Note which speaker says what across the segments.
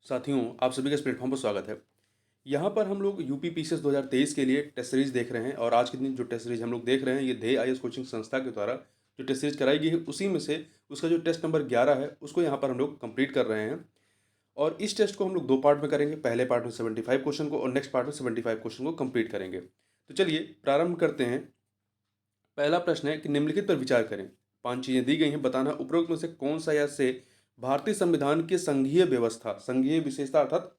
Speaker 1: साथियों, आप सभी का इस प्लेटफॉर्म पर स्वागत है। यहाँ पर हम लोग यूपी पीसीएस 2023 के लिए टेस्ट सीरीज देख रहे हैं और आज के दिन जो टेस्ट सीरीज हम लोग देख रहे हैं ये ध्येय आईएएस कोचिंग संस्था के द्वारा जो टेस्ट सीरीज कराई गई है उसी में से उसका जो टेस्ट नंबर 11 है उसको यहाँ पर हम लोग कंप्लीट कर रहे हैं। और इस टेस्ट को हम लोग दो पार्ट में करेंगे। पहले पार्ट में 75 क्वेश्चन को और नेक्स्ट पार्ट में 75 क्वेश्चन को कंप्लीट करेंगे। तो चलिए प्रारंभ करते हैं। पहला प्रश्न है कि निम्नलिखित पर विचार करें। 5 चीजें दी गई हैं, बताना उपरोक्त में से कौन सा या से भारतीय संविधान की संघीय व्यवस्था, संघीय विशेषता अर्थात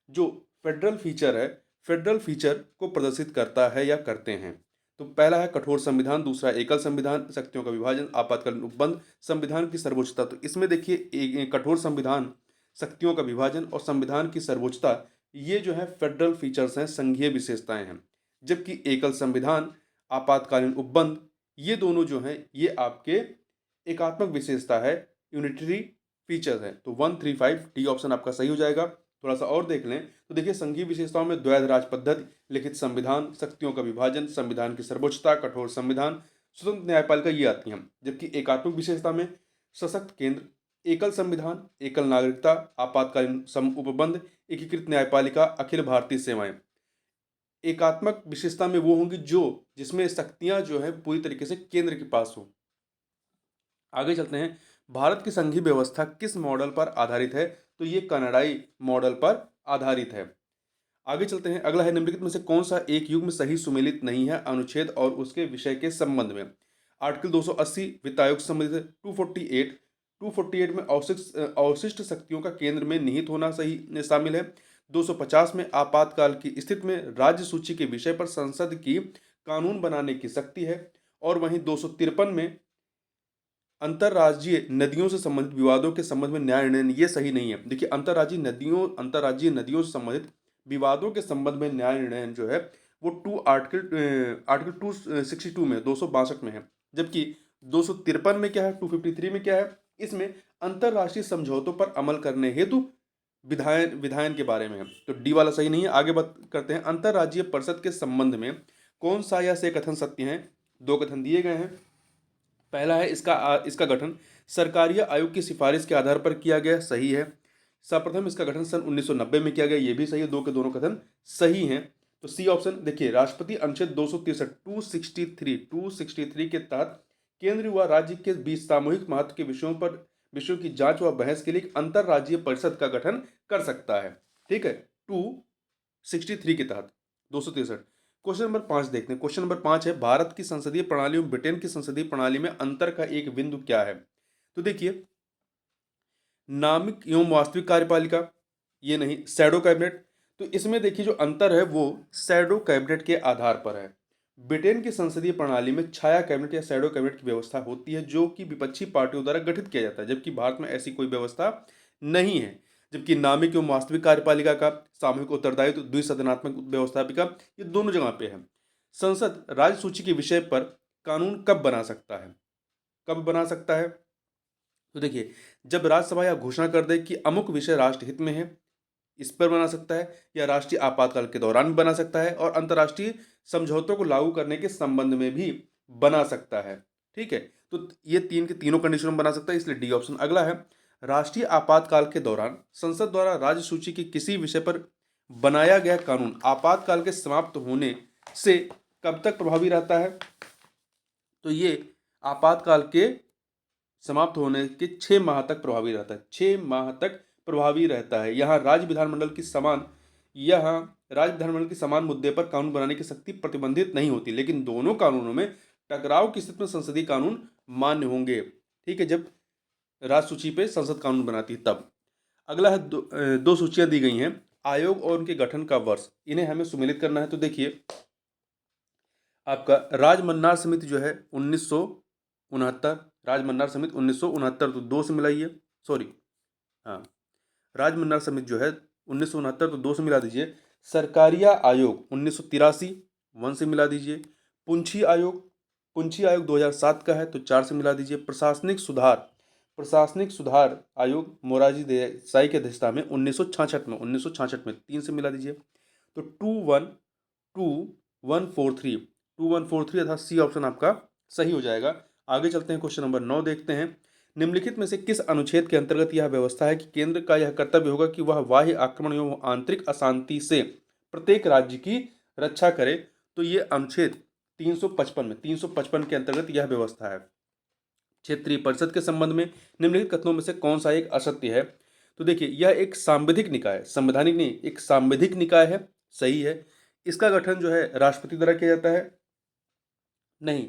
Speaker 1: जो फेडरल फीचर है, फेडरल फीचर को प्रदर्शित करता है या करते हैं। तो पहला है कठोर संविधान, दूसरा एकल संविधान, शक्तियों का विभाजन, आपातकालीन उपबंध, संविधान की सर्वोच्चता। तो इसमें देखिए कठोर संविधान, शक्तियों का विभाजन और संविधान की सर्वोच्चता ये जो है फेडरल फीचर्स हैं, संघीय विशेषताएं हैं। जबकि एकल संविधान, आपातकालीन उपबंध ये दोनों जो हैं ये आपके एकात्मक विशेषता है, यूनिटरी फीचर्स है। तो 135 डी ऑप्शन आपका सही हो जाएगा। थोड़ा सा और देख लें तो देखिए संघीय विशेषताओं में द्वैध राज पद्धति, लिखित संविधान, शक्तियों का विभाजन, संविधान की सर्वोच्चता, कठोर संविधान, स्वतंत्र न्यायपालिका ये आती हैं। जबकि एकात्मक विशेषता में सशक्त केंद्र, एकल संविधान, एकल नागरिकता, आपातकालीन सम उपबंध, एकीकृत न्यायपालिका, अखिल भारतीय सेवाएं। एकात्मक विशेषता में वो होंगी जो जिसमें शक्तियां जो है पूरी तरीके से केंद्र के पास हो। आगे चलते हैं। भारत की संघीय व्यवस्था किस मॉडल पर आधारित है? तो ये कनाडाई मॉडल पर आधारित है। आगे चलते हैं। अगला है निम्नलिखित में से कौन सा एक युग्म सही सुमेलित नहीं है अनुच्छेद और उसके विषय के संबंध में? आर्टिकल 280 वित्त आयोग से संबंधित है। 248 में अवशिष्ट शक्तियों का केंद्र में निहित होना सही शामिल है। 250 में आपातकाल की स्थिति में राज्य सूची के विषय पर संसद की कानून बनाने की शक्ति है। और वहीं 253 में अंतर्राज्यीय नदियों से संबंधित विवादों के संबंध में न्याय निर्णय ये सही नहीं है। देखिए अंतर्राज्यीय नदियों से संबंधित विवादों के संबंध में न्याय निर्णय जो है वो आर्टिकल 262 में 262 में है। जबकि 253 में क्या है, 253 में क्या है, इसमें अंतर्राष्ट्रीय समझौतों पर अमल करने हेतु विधायन विधायन के बारे में है। तो डी वाला सही नहीं है। आगे बात करते हैं। अंतर्राज्यीय परिषद के संबंध में कौन सा या से कथन सत्य है? दो कथन दिए गए हैं। पहला है इसका गठन सरकारी आयोग की सिफारिश के आधार पर किया गया, सही है। सर्वप्रथम इसका गठन सन 1990 में किया गया, ये भी सही है। दो के दोनों कथन सही हैं। तो सी ऑप्शन देखिए राष्ट्रपति अनुच्छेद 263 के तहत केंद्र व राज्य के बीच सामूहिक महत्व के विषयों की जांच व बहस के लिए अंतर्राज्यीय परिषद का गठन कर सकता है। ठीक है, 263 के तहत 263। क्वेश्चन नंबर 5 देखते हैं। क्वेश्चन नंबर 5 है भारत की संसदीय प्रणाली और ब्रिटेन की संसदीय प्रणाली में अंतर का एक बिंदु क्या है? तो देखिए नामिक एवं वास्तविक कार्यपालिका, ये नहीं, शैडो कैबिनेट। तो इसमें देखिए जो अंतर है वो शैडो कैबिनेट के आधार पर है। ब्रिटेन की संसदीय प्रणाली में छाया कैबिनेट या शैडो कैबिनेट की व्यवस्था होती है जो कि विपक्षी पार्टियों द्वारा गठित किया जाता है, जबकि भारत में ऐसी कोई व्यवस्था नहीं है। जबकि नामिक एवं वास्तविक कार्यपालिका का सामूहिक उत्तरदायित्व द्विसदनात्मक व्यवस्थापिका ये दोनों जगह पे है। संसद राज्य सूची के विषय पर कानून कब बना सकता है? कब बना सकता है? तो देखिए जब राज्यसभा या घोषणा कर दे कि अमुक विषय राष्ट्रहित में है, इस पर बना सकता है, या राष्ट्रीय आपातकाल के दौरान भी बना सकता है, और अंतर्राष्ट्रीय समझौतों को लागू करने के संबंध में भी बना सकता है। ठीक है, तो ये तीन के तीनों कंडीशन में बना सकता है, इसलिए डी ऑप्शन। अगला है राष्ट्रीय आपातकाल के दौरान संसद द्वारा राज्य सूची के किसी विषय पर बनाया गया कानून आपातकाल के समाप्त होने से कब तक प्रभावी रहता है? तो ये आपातकाल के समाप्त होने के 6 माह तक प्रभावी रहता है। 6 माह तक प्रभावी रहता है। यहाँ राज्य विधानमंडल की समान मुद्दे पर कानून बनाने की शक्ति प्रतिबंधित नहीं होती, लेकिन दोनों कानूनों में टकराव की स्थिति में संसदीय कानून मान्य होंगे। ठीक है, जब राज्य सूची पे संसद कानून बनाती है तब। अगला है दो सूचियां दी गई हैं आयोग और उनके गठन का वर्ष, इन्हें हमें सुमेलित करना है। तो देखिए आपका राजमन्नार समिति जो है 1969, राजमन्नार समिति 1969, तो दो से मिलाइए, सॉरी हाँ, राजमन्नार समिति जो है 1969 तो दो से मिला दीजिए। सरकारिया आयोग 1983 वन से मिला दीजिए। पुंछी आयोग 2007 का है तो चार से मिला दीजिए। प्रशासनिक सुधार आयोग मोरारजी देसाई की अध्यक्षता में 1966 में तीन से मिला दीजिए। तो 2143 अर्थात सी ऑप्शन आपका सही हो जाएगा। आगे चलते हैं, क्वेश्चन नंबर 9 देखते हैं। निम्नलिखित में से किस अनुच्छेद के अंतर्गत यह व्यवस्था है कि केंद्र का यह कर्तव्य होगा कि वह बाह्य आक्रमण एवं आंतरिक अशांति से प्रत्येक राज्य की रक्षा करे? तो ये अनुच्छेद 355 के अंतर्गत यह व्यवस्था है। क्षेत्रीय परिषद के संबंध में निम्नलिखित कथनों में से कौन सा एक असत्य है? तो देखिए, यह एक सांविधिक निकाय, संवैधानिक नहीं, एक सांविधिक निकाय है, सही है। इसका गठन जो है राष्ट्रपति द्वारा किया जाता है? नहीं,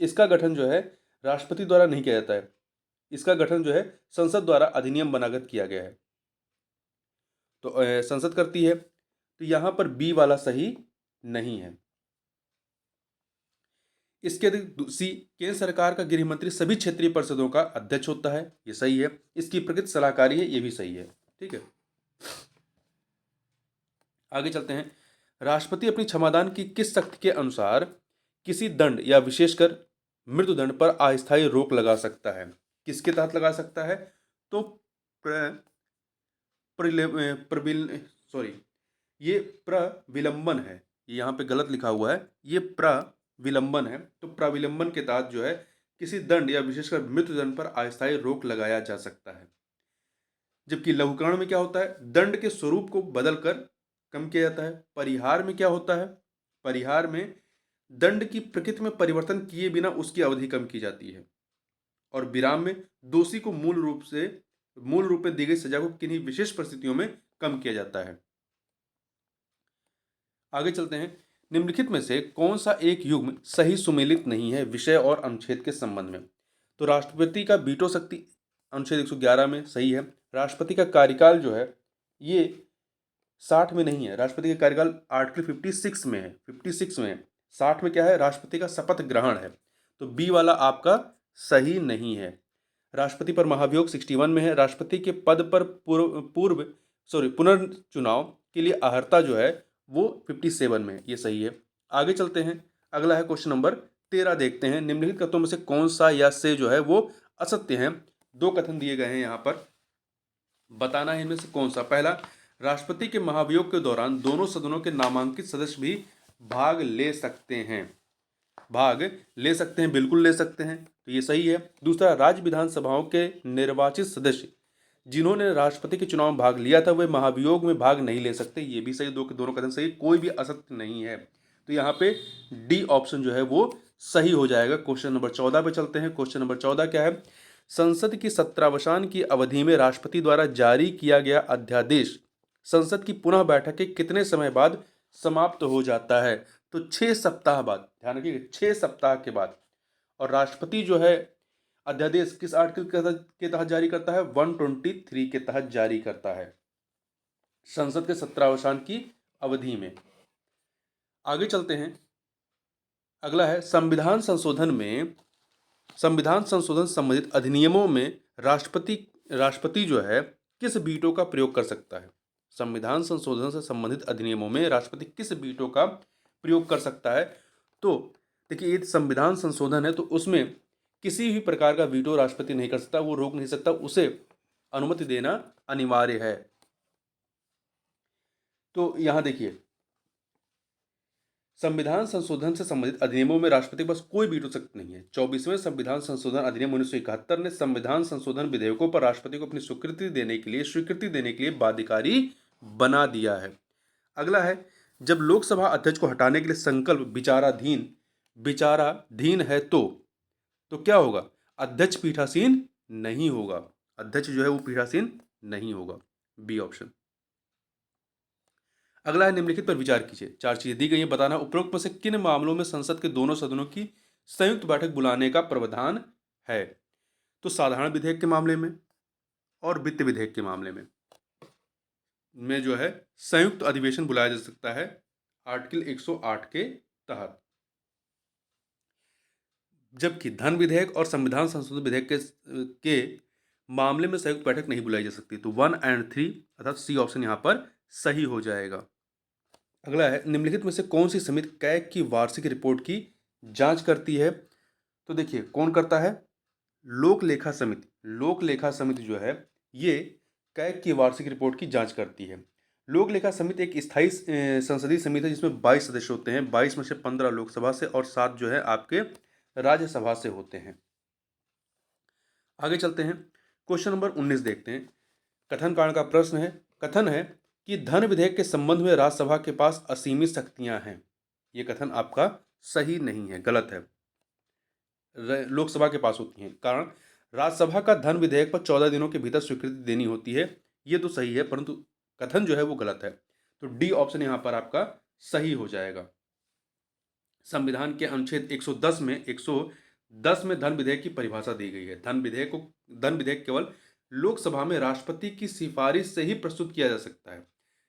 Speaker 1: इसका गठन जो है राष्ट्रपति द्वारा नहीं किया जाता है। इसका गठन जो है संसद द्वारा अधिनियम बनाकर किया गया है। तो संसद करती है। तो यहां पर बी वाला सही नहीं है। इसके अतिरिक्त सी, केंद्र सरकार का गृह मंत्री सभी क्षेत्रीय परिषदों का अध्यक्ष होता है, ये सही है। इसकी प्रकृति सलाहकारी है, ये भी सही है। ठीक है, आगे चलते हैं। राष्ट्रपति अपनी क्षमादान की किस शक्ति के अनुसार किसी दंड या विशेषकर मृत्युदंड पर अस्थायी रोक लगा सकता है? किसके तहत लगा सकता है? तो सॉरी, ये प्रविलंबन है, यहाँ पे गलत लिखा हुआ है, ये प्रविलंबन है। तो प्रविलंबन के तहत जो है किसी दंड या विशेषकर मृत्युदंड पर अस्थायी रोक लगाया जा सकता है। जबकि लघुकरण में क्या होता है? दंड के स्वरूप को बदलकर कम किया जाता है। परिहार में क्या होता है? परिहार में दंड की प्रकृति में परिवर्तन किए बिना उसकी अवधि कम की जाती है। और विराम में दोषी को मूल रूप में दी गई सजा को किन्हीं विशेष परिस्थितियों में कम किया जाता है। आगे चलते हैं। निम्नलिखित में से कौन सा एक युग्म सही सुमेलित नहीं है विषय और अनुच्छेद के संबंध में? तो राष्ट्रपति का वीटो शक्ति अनुच्छेद 111 में सही है। राष्ट्रपति का कार्यकाल जो है ये 60 में नहीं है। राष्ट्रपति का कार्यकाल आर्टिकल 56 में है, 56 में है। 60 में क्या है? राष्ट्रपति का शपथ ग्रहण है। तो बी वाला आपका सही नहीं है। राष्ट्रपति पर महाभियोग 61 में है। राष्ट्रपति के पद पर पुनर्चुनाव के लिए अहर्ता जो है वो 57 में है, ये सही है। आगे चलते हैं। अगला है क्वेश्चन नंबर 13, देखते हैं। निम्नलिखित कथनों में से कौन सा या से जो है वो असत्य है? दो कथन दिए गए हैं यहाँ पर, बताना है इनमें से कौन सा। पहला, राष्ट्रपति के महाभियोग के दौरान दोनों सदनों के नामांकित सदस्य भी भाग ले सकते हैं। भाग ले सकते हैं, बिल्कुल ले सकते हैं, तो ये सही है। दूसरा, राज्य विधानसभाओं के निर्वाचित सदस्य जिन्होंने राष्ट्रपति के चुनाव में भाग लिया था वे महाभियोग में भाग नहीं ले सकते, ये भी सही। दोनों कथन सही, कोई भी असत्य नहीं है। तो यहाँ पे डी ऑप्शन जो है वो सही हो जाएगा। क्वेश्चन नंबर 14 पे चलते हैं। क्वेश्चन नंबर 14 क्या है? संसद की सत्रावसान की अवधि में राष्ट्रपति द्वारा जारी किया गया अध्यादेश संसद की पुनः बैठक के कितने समय बाद समाप्त हो जाता है? तो 6 सप्ताह बाद। ध्यान रखिए, 6 सप्ताह के बाद। और राष्ट्रपति जो है अध्यादेश किस आर्टिकल के तहत जारी करता है? 123 के तहत जारी करता है, संसद के सत्रावसान की अवधि में। आगे चलते हैं। अगला है संविधान संशोधन संबंधित अधिनियमों में राष्ट्रपति जो है किस वीटो का प्रयोग कर सकता है? संविधान संशोधन से संबंधित अधिनियमों में राष्ट्रपति किस वीटो का प्रयोग कर सकता है? तो देखिए, ये संविधान संशोधन है तो उसमें किसी भी प्रकार का वीटो राष्ट्रपति नहीं कर सकता, वो रोक नहीं सकता, उसे अनुमति देना अनिवार्य है। तो यहां देखिए, संविधान संशोधन से संबंधित अधिनियमों में राष्ट्रपति के पास कोई वीटो शक्ति नहीं है। 24वें संविधान संशोधन अधिनियम 1971 ने संविधान संशोधन विधेयकों पर राष्ट्रपति को अपनी स्वीकृति देने के लिए बाध्यकारी बना दिया है। अगला है, जब लोकसभा अध्यक्ष को हटाने के लिए संकल्प विचाराधीन है तो क्या होगा? अध्यक्ष पीठासीन नहीं होगा। अध्यक्ष जो है वो पीठासीन नहीं होगा, बी ऑप्शन। अगला है, निम्नलिखित पर विचार कीजिए। 4 चीजें दी गई हैं, बताना उपरोक्त में से किन मामलों में संसद के दोनों सदनों की संयुक्त बैठक बुलाने का प्रावधान है? तो साधारण विधेयक के मामले में और वित्त विधेयक के मामले में जो है संयुक्त अधिवेशन बुलाया जा सकता है आर्टिकल 108 के तहत। जबकि धन विधेयक और संविधान संशोधन विधेयक के मामले में संयुक्त बैठक नहीं बुलाई जा सकती। तो 1 और 3 अर्थात सी ऑप्शन यहाँ पर सही हो जाएगा। अगला है, निम्नलिखित में से कौन सी समिति कैग की वार्षिक रिपोर्ट की जांच करती है? तो देखिए, कौन करता है? लोक लेखा समिति। लोक लेखा समिति जो है ये कैग की वार्षिक रिपोर्ट की जांच करती है। लोक लेखा समिति एक स्थायी संसदीय समिति है जिसमें 22 सदस्य होते हैं। 22 में से 15 लोकसभा से और 7 जो है आपके राज्यसभा से होते हैं। आगे चलते हैं, क्वेश्चन नंबर 19 देखते हैं। कथन कांड का प्रश्न है, कथन है कि धन विधेयक के संबंध में राज्यसभा के पास असीमित शक्तियां हैं। ये कथन आपका सही नहीं है, गलत है। लोकसभा के पास होती हैं। कारण, राज्यसभा का धन विधेयक पर 14 दिनों के भीतर स्वीकृति देनी होती है। ये तो सही है, परंतु कथन जो है वो गलत है। तो डी ऑप्शन यहां पर आपका सही हो जाएगा। संविधान के अनुच्छेद 110 में धन विधेयक की परिभाषा दी गई है। धन विधेयक केवल लोकसभा में राष्ट्रपति की सिफारिश से ही प्रस्तुत किया जा सकता है।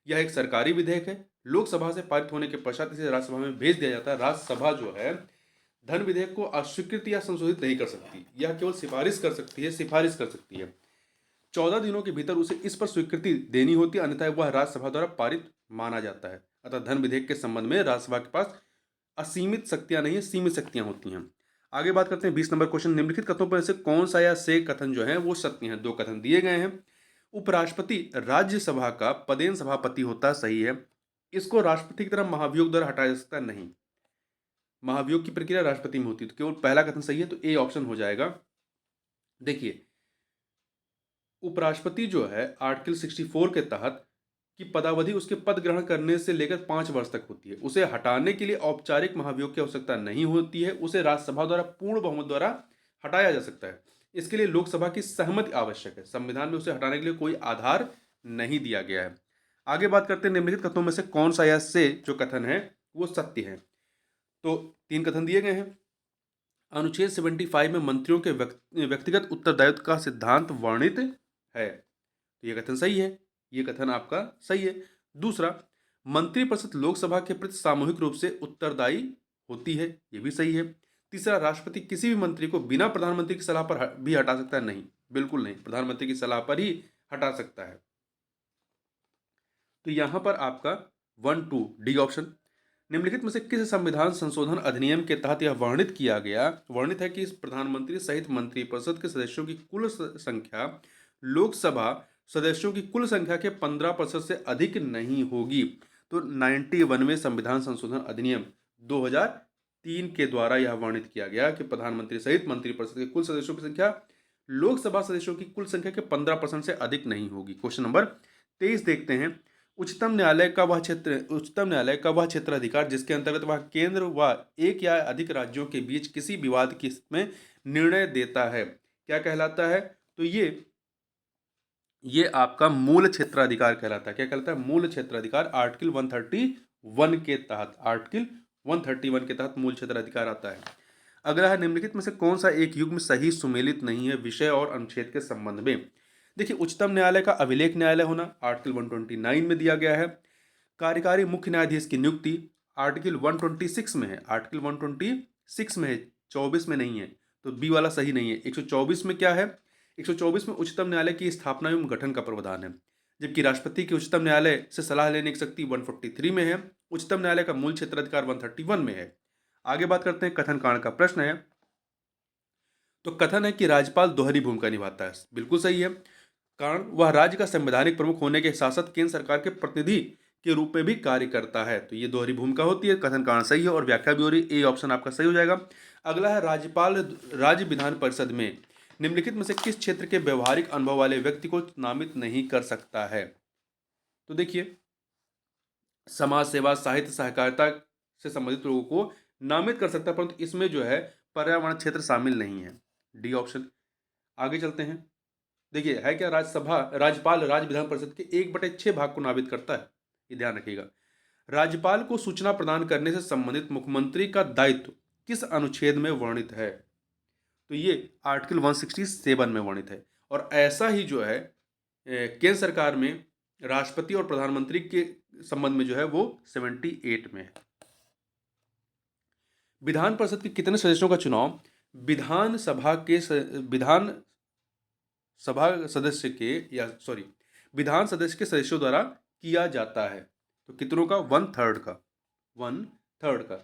Speaker 1: यह एक सरकारी विधेयक है। लोकसभा से पारित होने के पश्चात इसे राज्यसभा में भेज दिया जाता है। राज्यसभा जो है धन विधेयक को अस्वीकृत या संशोधित नहीं कर सकती, यह केवल सिफारिश कर सकती है। 14 दिनों के भीतर उसे इस पर स्वीकृति देनी होती है, अन्यथा वह राज्यसभा द्वारा पारित माना जाता है। अतः धन विधेयक के संबंध में राज्यसभा के पास असीमित शक्तियां नहीं है, सीमित शक्तियां होती हैं। आगे बात करते हैं 20 नंबर क्वेश्चन। निम्नलिखित कथनों पर से कौन सा या से कथन जो है वो सत्य है। दो कथन दिए गए हैं। उपराष्ट्रपति राज्यसभा का पदेन सभापति होता है, सही है। इसको राष्ट्रपति की तरह महाभियोग द्वारा हटाया जा सकता नहीं। महाभियोग की प्रक्रिया राष्ट्रपति में होती है, तो केवल पहला कथन सही है, तो ए ऑप्शन हो जाएगा। देखिए, उपराष्ट्रपति जो है आर्टिकल 64 के तहत की पदावधि उसके पद ग्रहण करने से लेकर 5 वर्ष तक होती है। उसे हटाने के लिए औपचारिक महाभियोग की आवश्यकता नहीं होती है। उसे राज्यसभा द्वारा पूर्ण बहुमत द्वारा हटाया जा सकता है। इसके लिए लोकसभा की सहमति आवश्यक है। संविधान में उसे हटाने के लिए कोई आधार नहीं दिया गया है। आगे बात करते हैं निम्नलिखित कथनों में से कौन सा या से जो कथन है वो सत्य है। तो 3 कथन दिए गए हैं। अनुच्छेद 75 में मंत्रियों के व्यक्तिगत उत्तरदायित्व का सिद्धांत वर्णित है, तो यह कथन सही है। यह कथन आपका सही है। दूसरा, मंत्रिपरिषद लोकसभा के प्रति सामूहिक रूप से उत्तरदायी होती है, यह भी सही है। तीसरा, राष्ट्रपति किसी भी मंत्री को बिना प्रधानमंत्री की सलाह पर भी हटा सकता है, नहीं, बिल्कुल नहीं, प्रधानमंत्री की सलाह पर ही हटा सकता है। तो यहां पर आपका 1 2 डी ऑप्शन। निम्नलिखित में से किस संविधान संशोधन अधिनियम के तहत यह वर्णित है कि इस प्रधानमंत्री सहित मंत्रिपरिषद के सदस्यों की कुल संख्या लोकसभा सदस्यों की कुल संख्या के 15% से अधिक नहीं होगी। तो 91वें संविधान संशोधन अधिनियम 2003 के द्वारा यह वर्णित किया गया कि प्रधानमंत्री सहित मंत्रिपरिषद के कुल सदस्यों की संख्या लोकसभा सदस्यों की कुल संख्या के 15% से अधिक नहीं होगी। क्वेश्चन नंबर 23 देखते हैं। उच्चतम न्यायालय का वह क्षेत्राधिकार जिसके अंतर्गत वह केंद्र व एक या अधिक राज्यों के बीच किसी विवाद में निर्णय देता है, क्या कहलाता है? तो ये आपका मूल क्षेत्राधिकार कहलाता है। क्या कहलाता है? मूल क्षेत्राधिकार। आर्टिकल 131 के तहत मूल क्षेत्राधिकार आता है। अगला है, निम्नलिखित में से कौन सा एक युग्म सही सुमेलित नहीं है विषय और अनुच्छेद के संबंध में? देखिए, उच्चतम न्यायालय का अभिलेख न्यायालय होना आर्टिकल 129 में दिया गया है। कार्यकारी मुख्य न्यायाधीश की नियुक्ति आर्टिकल 126 में है। आर्टिकल 126 में है, 24 में नहीं है, तो बी वाला सही नहीं है। 124 में क्या है? 124 में उच्चतम न्यायालय की स्थापना एवं गठन का प्रावधान है, जबकि राष्ट्रपति की उच्चतम न्यायालय से सलाह लेने की शक्ति 143 में है। उच्चतम न्यायालय का मूल क्षेत्राधिकार 131 में है। आगे बात करते हैं, कथन कांड का प्रश्न है। तो कथन है कि राज्यपाल दोहरी भूमिका निभाता है, बिल्कुल सही है। कारण, वह राज्य का संवैधानिक प्रमुख होने के साथ साथ केंद्र सरकार के प्रतिनिधि के रूप में भी कार्य करता है, तो ये दोहरी भूमिका होती है। कथन कारण सही है और व्याख्या भी हो रही है। ए ऑप्शन आपका सही हो जाएगा। अगला है, राज्यपाल राज्य विधान परिषद में निम्नलिखित में से किस क्षेत्र के व्यवहारिक अनुभव वाले व्यक्ति को नामित नहीं कर सकता है? तो देखिए, समाज सेवा, साहित्य, सहकारिता से संबंधित लोगों को नामित कर सकता है, परंतु इसमें जो है पर्यावरण क्षेत्र शामिल नहीं है। D option. आगे चलते हैं। देखिए, है क्या, राज्यपाल राज्य विधान परिषद के 1/6 भाग को नामित करता है, ये ध्यान रखिएगा। राज्यपाल को सूचना प्रदान करने से संबंधित मुख्यमंत्री का दायित्व किस अनुच्छेद में वर्णित है? तो ये आर्टिकल 167 में वर्णित है। और ऐसा ही जो है केंद्र सरकार में राष्ट्रपति और प्रधानमंत्री के संबंध में जो है वो 78 में है। विधान परिषद के कितने सदस्यों का चुनाव विधान सभा सदस्य के सदस्यों द्वारा किया जाता है? तो कितनों का? 1/3 का।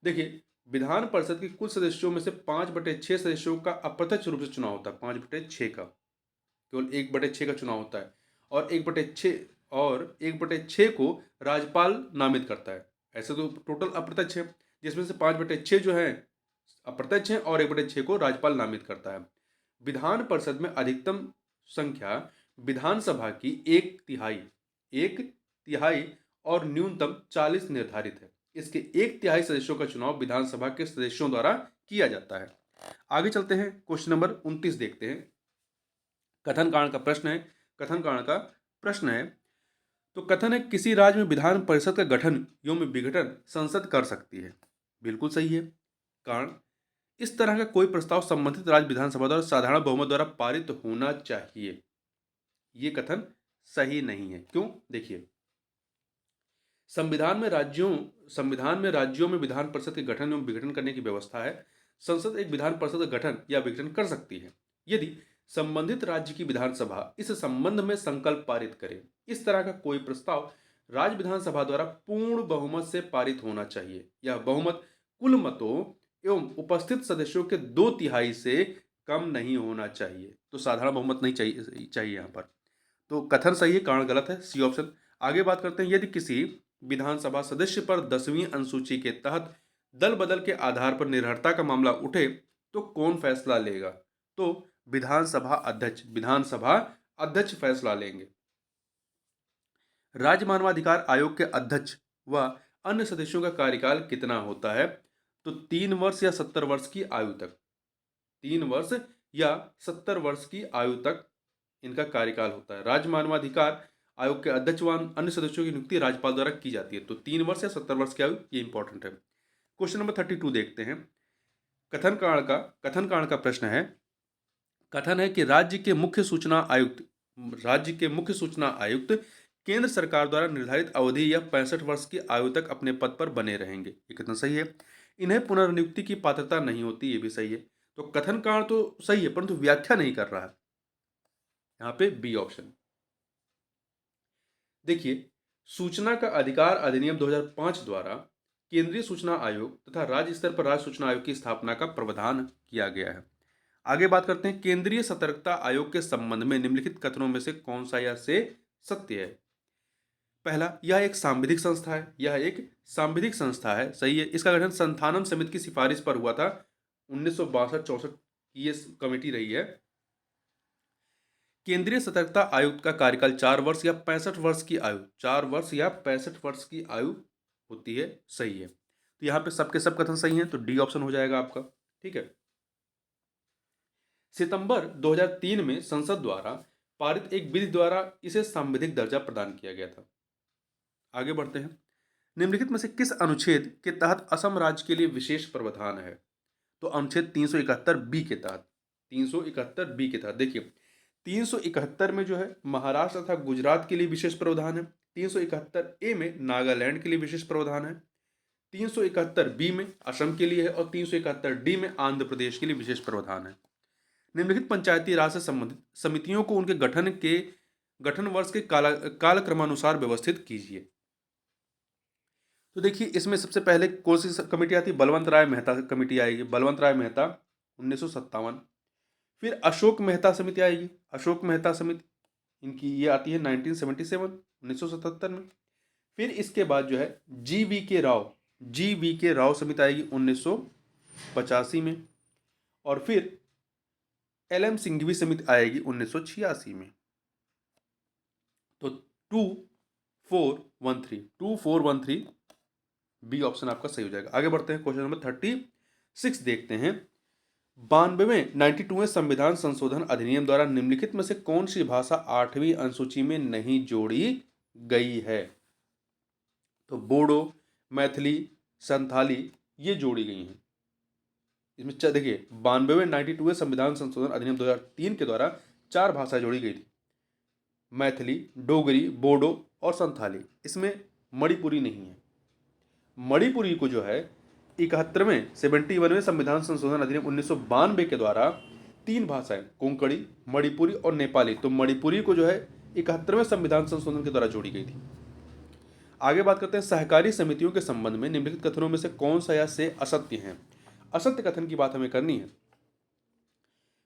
Speaker 1: देखिए, विधान परिषद के कुल सदस्यों में से 5/6 सदस्यों का अप्रत्यक्ष रूप से चुनाव होता है। 5/6 का, केवल 1/6 का चुनाव होता है, और 1/6 को राज्यपाल नामित करता है। ऐसे तो टोटल अप्रत्यक्ष है, जिसमें से 5/6 जो है अप्रत्यक्ष है और 1/6 को राज्यपाल नामित करता है। विधान परिषद में अधिकतम संख्या विधानसभा की एक तिहाई और न्यूनतम 40 निर्धारित है। इसके एक तिहाई सदस्यों का चुनाव विधानसभा के सदस्यों द्वारा किया जाता है। आगे चलते हैं, क्वेश्चन नंबर 29 देखते हैं। कथन कांड का प्रश्न है। कथन कांड का प्रश्न है तो कथन है, किसी राज्य में विधान परिषद का गठन एवं विघटन संसद कर सकती है। बिल्कुल सही है। कारण, इस तरह का कोई प्रस्ताव संबंधित राज्य विधानसभा द्वारा साधारण बहुमत द्वारा पारित होना चाहिए। ये कथन सही नहीं है। क्यों? देखिए, संविधान में राज्यों में विधान परिषद के गठन एवं विघटन करने की व्यवस्था है। संसद एक विधान परिषद का गठन या विघटन कर सकती है यदि संबंधित राज्य की विधानसभा इस संबंध में संकल्प पारित करे। इस तरह का कोई प्रस्ताव राज्य विधानसभा द्वारा पूर्ण बहुमत से पारित होना चाहिए। यह बहुमत कुल मतों एवं उपस्थित सदस्यों के 2/3 से कम नहीं होना चाहिए। तो साधारण बहुमत नहीं चाहिए यहाँ पर। तो कथन सही है, कारण गलत है, सी ऑप्शन। आगे बात करते हैं, यदि किसी विधानसभा सदस्य पर 10वीं अनुसूची के तहत दल बदल के आधार पर निर्भरता का मामला उठे तो कौन फैसला लेगा? तो विधानसभा अध्यक्ष फैसला लेंगे। राज्य मानवाधिकार आयोग के अध्यक्ष व अन्य सदस्यों का कार्यकाल कितना होता है? तो 3 वर्ष या 70 वर्ष की आयु तक। 3 वर्ष या 70 वर्ष की आयु तक इनका कार्यकाल होता है। राज्य मानवाधिकार आयोग के अध्यक्ष व अन्य सदस्यों की नियुक्ति राज्यपाल द्वारा की जाती है। तो 3 वर्ष या 70 वर्ष की आयु, ये इंपॉर्टेंट है। क्वेश्चन नंबर 32 देखते हैं। कथन कांड का प्रश्न है। कथन है कि राज्य के मुख्य सूचना आयुक्त केंद्र सरकार द्वारा निर्धारित अवधि या 65 वर्ष की आयु तक अपने पद पर बने रहेंगे। ये कथन सही है। इन्हें पुनर्नियुक्ति की पात्रता नहीं होती, ये भी सही है। तो कथन कांड तो सही है, परंतु व्याख्या नहीं कर रहा है। यहां पे बी ऑप्शन। देखिए, सूचना का अधिकार अधिनियम 2005 द्वारा केंद्रीय सूचना आयोग तथा राज्य स्तर पर राज्य सूचना आयोग की स्थापना का प्रावधान किया गया है। आगे बात करते हैं, केंद्रीय सतर्कता आयोग के संबंध में निम्नलिखित कथनों में से कौन सा या से सत्य है? पहला, यह एक सांविधिक संस्था है। सही है। इसका गठन संथानम समिति की सिफारिश पर हुआ था। 1962-64 की ये कमेटी रही है। केंद्रीय सतर्कता आयुक्त का कार्यकाल 4 वर्ष या 65 वर्ष की आयु 4 वर्ष या 65 वर्ष की आयु होती है। सही है। तो यहाँ पे सबके सब कथन सही हैं, तो डी ऑप्शन हो जाएगा आपका। ठीक है। सितंबर 2003 में संसद द्वारा पारित एक विधि द्वारा इसे सांविधिक दर्जा प्रदान किया गया था। आगे बढ़ते हैं। निम्नलिखित में से किस अनुच्छेद के तहत असम राज्य के लिए विशेष प्रावधान है? तो अनुच्छेद 371 बी के तहत। 371 बी के तहत देखिए, 371 में जो है महाराष्ट्र तथा गुजरात के लिए विशेष प्रावधान है। 371 ए में नागालैंड के लिए विशेष प्रावधान है। 371 बी में असम के लिए है और 371 डी में आंध्र प्रदेश के लिए विशेष प्रावधान है। निम्नलिखित पंचायती राज से संबंधित समितियों को उनके गठन वर्ष के कालक्रमानुसार व्यवस्थित कीजिए। तो देखिए, इसमें सबसे पहले कौन सी कमेटी आती है? बलवंत राय मेहता कमेटी आएगी। बलवंत राय मेहता 1957। फिर अशोक मेहता समिति आएगी। अशोक मेहता समिति इनकी ये आती है 1977 1977 में। फिर इसके बाद जो है जी वी के राव समिति आएगी 1985 में। और फिर एल एम सिंघवी समिति आएगी 1986 में। तो 2413 बी ऑप्शन आपका सही हो जाएगा। आगे बढ़ते हैं, क्वेश्चन नंबर 36 देखते हैं। 92वें संविधान संशोधन अधिनियम द्वारा निम्नलिखित में से कौन सी भाषा 8वीं अनुसूची में नहीं जोड़ी गई है? तो बोडो, मैथिली, संथाली ये जोड़ी गई हैं। इसमें देखिए, 92वें संविधान संशोधन अधिनियम 2003 के द्वारा 4 भाषाएं जोड़ी गई थी, मैथिली, डोगरी, बोडो और संथाली। इसमें मणिपुरी नहीं है। मणिपुरी को जो है 71वें संविधान संशोधन अधिनियम 1992 के द्वारा 3 भाषाएं, कोंकणी, मणिपुरी और नेपाली, तो मणिपुरी को जो है 71वें संविधान संशोधन के द्वारा जोड़ी गई थी। आगे बात करते हैं, सहकारी समितियों के संबंध में निम्नलिखित कथनों में से कौन सा या से असत्य है? असत्य कथन की बात हमें करनी है।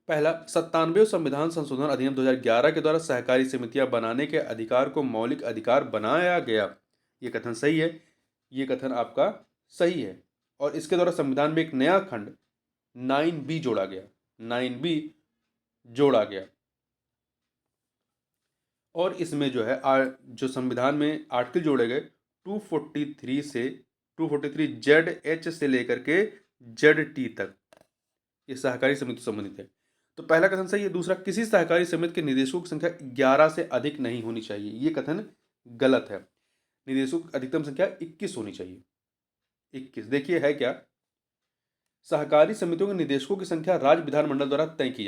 Speaker 1: पहला, 97वें संविधान संशोधन अधिनियम 2011 के द्वारा सहकारी समितियां बनाने के अधिकार को मौलिक अधिकार बनाया गया। ये कथन सही है। ये कथन आपका सही है। और इसके द्वारा संविधान में एक नया खंड 9B जोड़ा गया। 9B जोड़ा गया। और इसमें जो है जो संविधान में आर्टिकल जोड़े गए 243 से 243 जेड एच से लेकर के जेड टी तक, ये सहकारी समिति से संबंधित है। तो पहला कथन सही है। दूसरा, किसी सहकारी समिति के निदेशकों की संख्या 11 से अधिक नहीं होनी चाहिए, ये कथन गलत है। निदेशकों की अधिकतम संख्या 21 होनी चाहिए। 21 देखिए है क्या, सहकारी समितियों के निदेशकों की संख्या राज्य विधानमंडल द्वारा तय की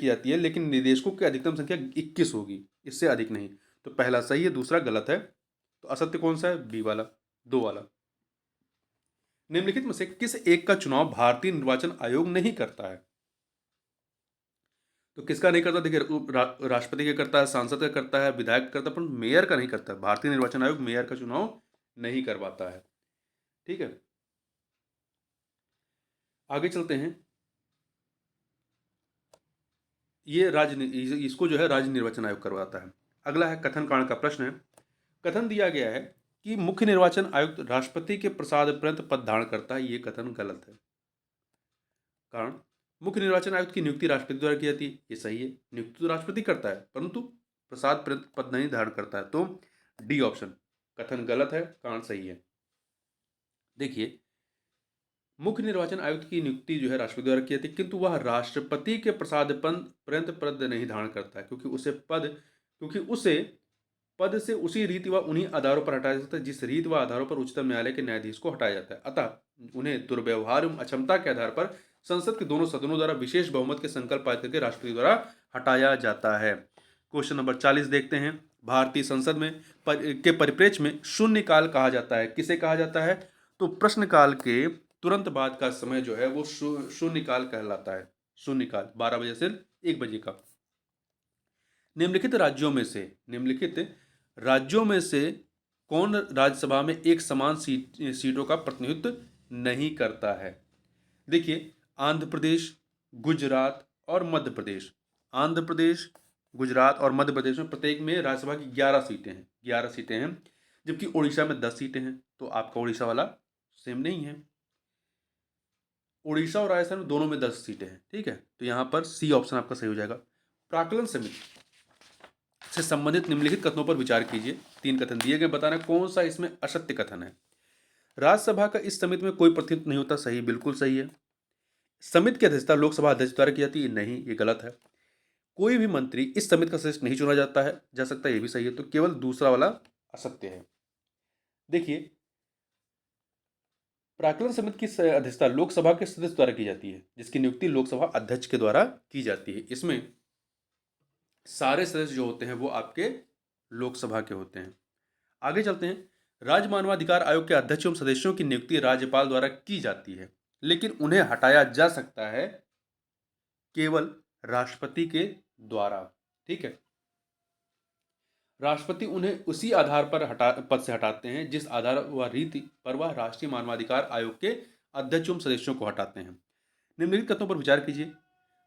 Speaker 1: जाती है, लेकिन निदेशकों की अधिकतम संख्या 21 होगी, इससे अधिक नहीं। तो पहला सही है, दूसरा गलत है। तो असत्य कौन सा है? बी वाला, 2 वाला। निम्नलिखित में से किस एक का चुनाव भारतीय निर्वाचन आयोग नहीं करता है? तो किसका नहीं करता? देखिए, राष्ट्रपति का करता है, सांसद का करता है, विधायक का करता है, पर मेयर का नहीं करता। भारतीय निर्वाचन आयोग मेयर का चुनाव नहीं करवाता है। ठीक है, आगे चलते हैं। ये इसको जो है राज्य निर्वाचन आयोग करवाता है। अगला है कथन कारण का प्रश्न है। कथन दिया गया है कि मुख्य निर्वाचन आयुक्त राष्ट्रपति के प्रसाद पर्यंत पद धारण करता है, ये कथन गलत है। कारण, मुख्य निर्वाचन आयुक्त की नियुक्ति राष्ट्रपति द्वारा की जाती है, ये सही है। नियुक्ति तो राष्ट्रपति करता है, परंतु प्रसाद पर्यंत पद नहीं धारण करता है। तो डी ऑप्शन कथन गलत है, कारण सही है। देखिए, मुख्य निर्वाचन आयुक्त की नियुक्ति जो है राष्ट्रपति द्वारा की जाती है, किंतु वह राष्ट्रपति के प्रसाद पर्यंत पद नहीं धारण करता है, क्योंकि उसे पद से उसी रीति व उन्हीं आधारों पर हटाया जाता है जिस रीति व आधारों पर उच्चतम न्यायालय के न्यायाधीश को हटाया जाता है। अतः उन्हें दुर्व्यवहार एवं अक्षमता के आधार पर संसद के दोनों सदनों द्वारा विशेष बहुमत के संकल्प पारित करके राष्ट्रपति द्वारा हटाया जाता है। क्वेश्चन नंबर 40 देखते हैं। भारतीय संसद में के परिप्रेक्ष्य में शून्यकाल कहा जाता है, किसे कहा जाता है? तो प्रश्नकाल के तुरंत बाद का समय जो है वो शून्यकाल कहलाता है। शून्यकाल 12 बजे से 1 बजे का। निम्नलिखित राज्यों में से कौन राज्यसभा में एक समान सीटों का प्रतिनिधित्व नहीं करता है? देखिए, आंध्र प्रदेश, गुजरात और मध्य प्रदेश। आंध्र प्रदेश, गुजरात और मध्य प्रदेश में प्रत्येक में राज्यसभा की 11 सीटें हैं, जबकि उड़ीसा में 10 सीटें हैं। तो आपका उड़ीसा वाला सेम नहीं है। उड़ीसा और राजस्थान में दोनों में 10 सीटें हैं। ठीक है, तो यहां पर सी ऑप्शन आपका सही हो जाएगा। प्राक्कलन समिति से संबंधित निम्नलिखित कथनों पर विचार कीजिए। 3 कथन दिए गए, बताना कौन सा इसमें असत्य कथन है। राज्यसभा का इस समिति में कोई प्रतिनिधित्व नहीं होता, सही, बिल्कुल सही है। समिति की अध्यक्षता लोकसभा अध्यक्ष द्वारा की जाती है, नहीं, ये गलत है। कोई भी मंत्री इस समिति का सदस्य नहीं चुना जा सकता, ये भी सही है। तो केवल दूसरा वाला असत्य है। देखिए, प्राक्कलन समिति की अध्यक्षता लोकसभा के सदस्य द्वारा की जाती है, जिसकी नियुक्ति लोकसभा अध्यक्ष के द्वारा की जाती है। इसमें सारे सदस्य जो होते हैं वो आपके लोकसभा के होते हैं। आगे चलते हैं। राज्य मानवाधिकार आयोग के अध्यक्ष एवं सदस्यों की नियुक्ति राज्यपाल द्वारा की जाती है, लेकिन उन्हें हटाया जा सकता है केवल राष्ट्रपति के द्वारा। ठीक है, राष्ट्रपति उन्हें उसी आधार पर पद से हटाते हैं जिस आधार व रीति पर वह राष्ट्रीय मानवाधिकार आयोग के अध्यक्ष एवं सदस्यों को हटाते हैं। निम्नलिखित कथनों पर विचार कीजिए।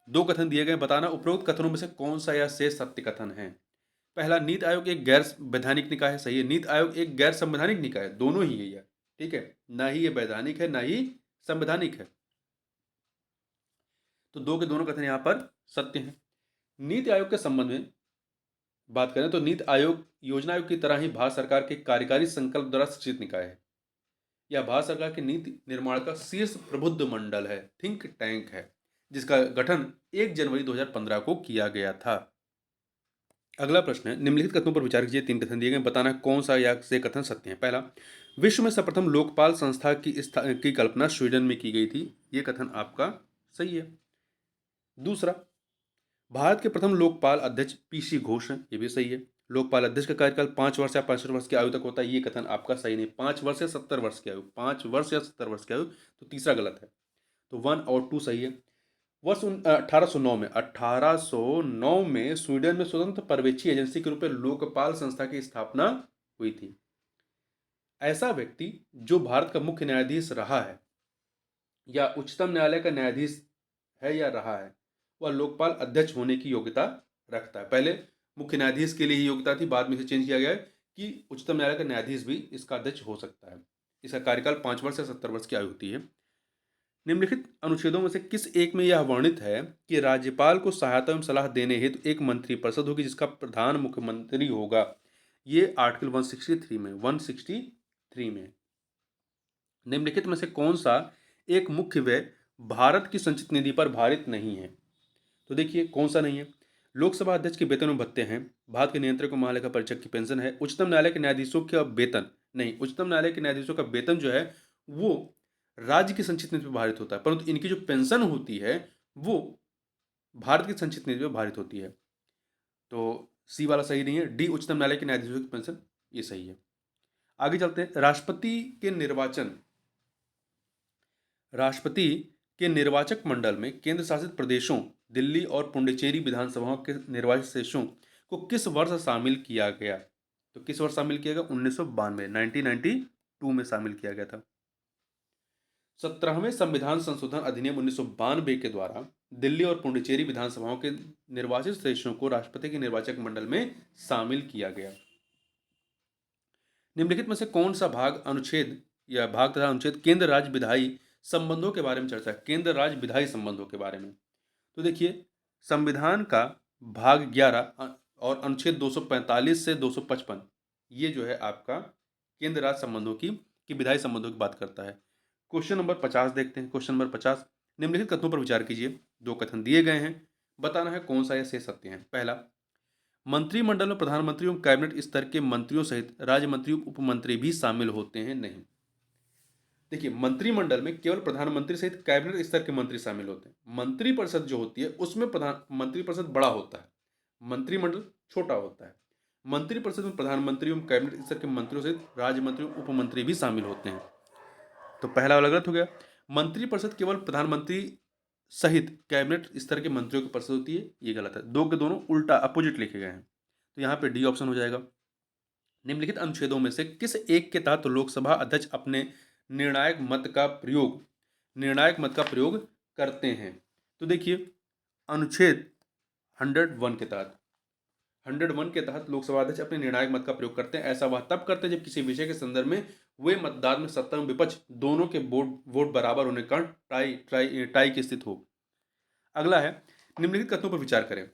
Speaker 1: 2 कथन दिए गए, बताना उपरोक्त कथनों में से कौन सा या शेष सत्य कथन है। पहला, नीति आयोग एक गैर वैधानिक निकाय है, सही है। नीति आयोग एक गैर संवैधानिक निकाय है, दोनों ही है यह। ठीक है, ना ही ये वैधानिक है ना ही संवैधानिक है। तो 2 के दोनों कथन यहां पर सत्य हैं। नीति आयोग के संबंध में बात करें तो नीति आयोग योजना आयोग की तरह ही भारत सरकार के कार्यकारी संकल्प द्वारा सृजित निकाय है। यह भारत सरकार के नीति निर्माण का शीर्ष प्रबुद्ध मंडल है, थिंक टैंक है, जिसका गठन 1 जनवरी 2015 को किया गया था। अगला प्रश्न है, निम्नलिखित कथनों पर विचार कीजिए। 3 कथन दिए गए, बताना कौन सा या से कथन सत्य है। पहला, विश्व में सर्वप्रथम लोकपाल संस्था की कल्पना स्वीडन में की गई थी, ये कथन आपका सही है। दूसरा, भारत के प्रथम लोकपाल अध्यक्ष पीसी घोष हैं, ये भी सही है। लोकपाल अध्यक्ष का कार्यकाल 5 वर्ष या 65 वर्ष की आयु तक होता है, ये कथन आपका सही नहीं। 5 वर्ष या 70 वर्ष की आयु, 5 वर्ष या 70 वर्ष की आयु, तो तीसरा गलत है। तो 1 और 2 सही है। वर्ष 1809 में स्वीडन में स्वतंत्र पर्यवेक्षी एजेंसी के रूप में लोकपाल संस्था की स्थापना हुई थी। ऐसा व्यक्ति जो भारत का मुख्य न्यायाधीश रहा है या उच्चतम न्यायालय का न्यायाधीश है या रहा है, वह लोकपाल अध्यक्ष होने की योग्यता रखता है। पहले मुख्य न्यायाधीश के लिए ही योग्यता थी, बाद में इसे चेंज किया गया है कि उच्चतम न्यायालय का न्यायाधीश भी इसका अध्यक्ष हो सकता है। इसका कार्यकाल 5 वर्ष या 70 वर्ष की आयु होती है। निम्नलिखित अनुच्छेदों में से किस एक में यह वर्णित है कि राज्यपाल को सहायता एवं सलाह देने हेतु एक मंत्रिपरिषद होगी जिसका प्रधान मुख्यमंत्री होगा? ये आर्टिकल 163 में। निम्नलिखित में से कौन सा एक मुख्य व्यय भारत की संचित निधि पर भारित नहीं है? तो देखिए कौन सा नहीं है। लोकसभा अध्यक्ष के वेतन और भत्ते हैं, भारत के नियंत्रक और महालेखा परीक्षक की पेंशन है, उच्चतम न्यायालय के न्यायाधीशों का वेतन नहीं, उच्चतम न्यायालय के न्यायाधीशों का वेतन जो है वो राज्य की संचित निधि पर भारित होता है, परंतु इनकी जो पेंशन होती है वो भारत की संचित निधि पर भारित होती है। तो सी वाला सही नहीं है, डी उच्चतम न्यायालय के न्यायाधीशों की पेंशन ये सही है। आगे चलते हैं। राष्ट्रपति के निर्वाचक मंडल में केंद्र शासित प्रदेशों दिल्ली और पुडुचेरी विधानसभाओं के निर्वाचित सदस्यों को किस वर्ष शामिल किया गया? तो किस वर्ष शामिल किया गया? 1992 में शामिल किया गया था। 17वें संविधान संशोधन अधिनियम 1992 के द्वारा दिल्ली और पुडुचेरी विधानसभाओं के निर्वाचित सदस्यों को राष्ट्रपति के निर्वाचक मंडल में शामिल किया गया। निम्नलिखित में से कौन सा भाग तथा अनुच्छेद केंद्र राज्य विधायी संबंधों के बारे में चर्चा है? केंद्र राज्य विधायी संबंधों के बारे में तो देखिए संविधान का भाग 11 और अनुच्छेद 245 से 255 ये जो है आपका केंद्र राज्य संबंधों की विधायी संबंधों की बात करता है। क्वेश्चन नंबर 50 देखते हैं। क्वेश्चन नंबर 50, निम्नलिखित कथनों पर विचार कीजिए। दो कथन दिए गए हैं, बताना है कौन सा या शेष सत्य है। पहला, मंत्रिमंडल में प्रधानमंत्री एवं कैबिनेट स्तर के मंत्रियों सहित राज्य मंत्री उप मंत्री भी शामिल होते हैं? नहीं। देखिए मंत्रिमंडल में केवल प्रधानमंत्री सहित कैबिनेट स्तर के मंत्री शामिल होते हैं। मंत्रिपरिषद जो होती है उसमें मंत्रिपरिषद बड़ा होता है, मंत्रिमंडल छोटा होता है। मंत्रिपरिषद में प्रधानमंत्री एवं कैबिनेट स्तर के मंत्रियों सहित राज्य मंत्री उप मंत्री भी शामिल होते हैं। तो पहला वाला गलत हो गया। मंत्रिपरिषद केवल प्रधानमंत्री सहित कैबिनेट स्तर के मंत्रियों की परिषद होती है, ये गलत है। दो के दोनों उल्टा अपोजिट लिखे गए हैं, तो यहाँ पे डी ऑप्शन हो जाएगा। निम्नलिखित अनुच्छेदों में से किस एक के तहत लोकसभा अध्यक्ष अपने निर्णायक मत का प्रयोग करते हैं? तो देखिए अनुच्छेद 101 के तहत लोकसभा अध्यक्ष अपने निर्णायक मत का प्रयोग करते हैं। ऐसा वह तब करते हैं जब किसी विषय के संदर्भ में वे मतदान में सत्ता एवं विपक्ष दोनों के वोट बराबर होने का टाई की स्थिति हो। अगला है, निम्नलिखित कथनों पर विचार करें।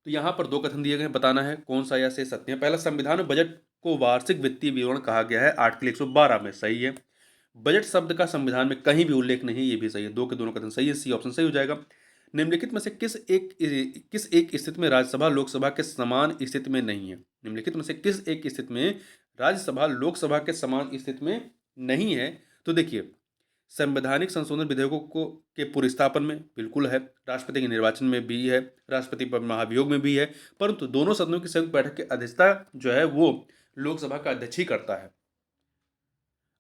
Speaker 1: तो यहाँ पर दो कथन दिए गए हैं, बताना है कौन सा या से सत्य है। पहला, संविधान में बजट को वार्षिक वित्तीय विवरण कहा गया है, आर्टिकल 112 में, सही है। बजट शब्द का संविधान में कहीं भी उल्लेख नहीं, ये भी सही है। दो के दोनों कथन सही है, सी ऑप्शन सही हो जाएगा। निम्नलिखित में से किस एक स्थिति में राज्यसभा लोकसभा के समान स्थिति में नहीं है? निम्नलिखित में से किस एक स्थिति में राज्यसभा लोकसभा के समान स्थिति में नहीं है? तो देखिए संवैधानिक संशोधन विधेयकों के पुरस्थापन में बिल्कुल है, राष्ट्रपति के निर्वाचन में भी है, राष्ट्रपति पर महाभियोग में भी है, परंतु दोनों सदनों की संयुक्त बैठक की अध्यक्षता जो है वो लोकसभा का अध्यक्ष ही करता है।